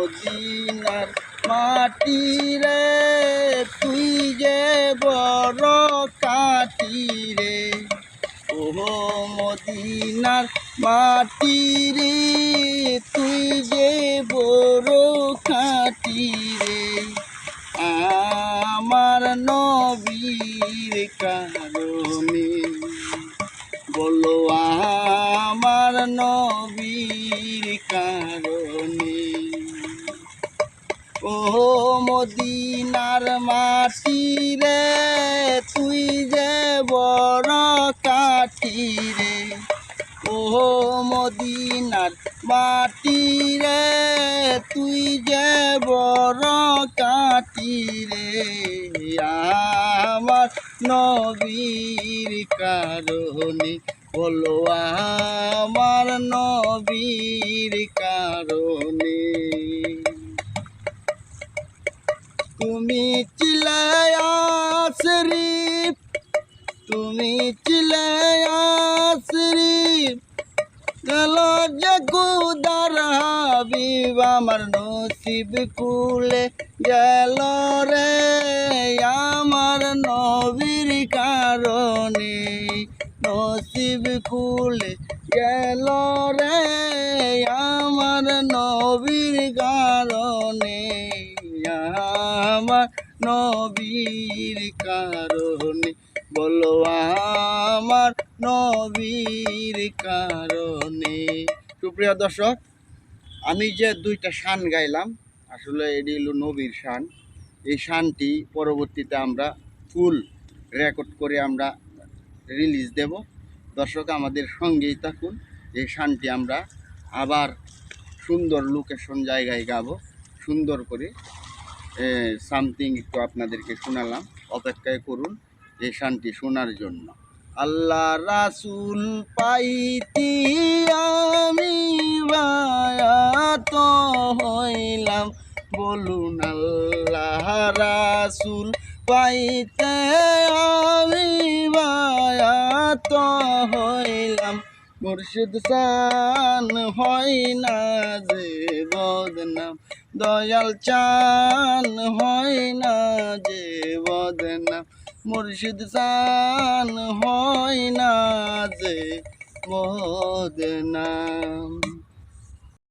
মদিনার মাটি রে তুই যে বড় কাটি রে ও মদিনার মাটি রে তুই যে বড় কাটি রে আমার নবীর কারণে বলো আমার নবীর কারণে ও মদিনার মাটি রে তুই যে বড় কাটি রে ও মদিনার মাটি রে তুই যে বড় কাটি রে আমার নবীর কারণে বলো আমার নবীর কারণে তুমি চিলায়া শরীফ তুমি চিলায়া শরীফ গেল যে খুদার হাবিব আমার নসিব খুলে গেল রে আমার নবীর কারণে নসিব খুলে গেল রে আমার নবীর কারণে আমার নবীর কারণে বলো আমার নবীর কারণে। সুপ্রিয় দর্শক, আমি যে দুইটা শান গাইলাম আসলে এটি হলো নবীর শান। এই শানটি পরবর্তীতে আমরা ফুল রেকর্ড করে আমরা রিলিজ দেব। দর্শক আমাদের সঙ্গেই থাকুন। এই শানটি আমরা আবার সুন্দর লোকেশন জায়গায় গাবো, সুন্দর করে সামথিং একটু আপনাদেরকে শোনালাম, অপেক্ষায় করুন এই শানটি শোনার জন্য। আল্লাহ রাসূল পাইতি আমি বায়াত হইলাম, বলুন আল্লাহ রাসূল পাইতে আমি বায়াত হইলাম। মুর্শিদ চান হয় না যে বদনাম, দয়াল চান হয় না যে বদনাম, মুর্শিদ চান হয় না যে বদনাম।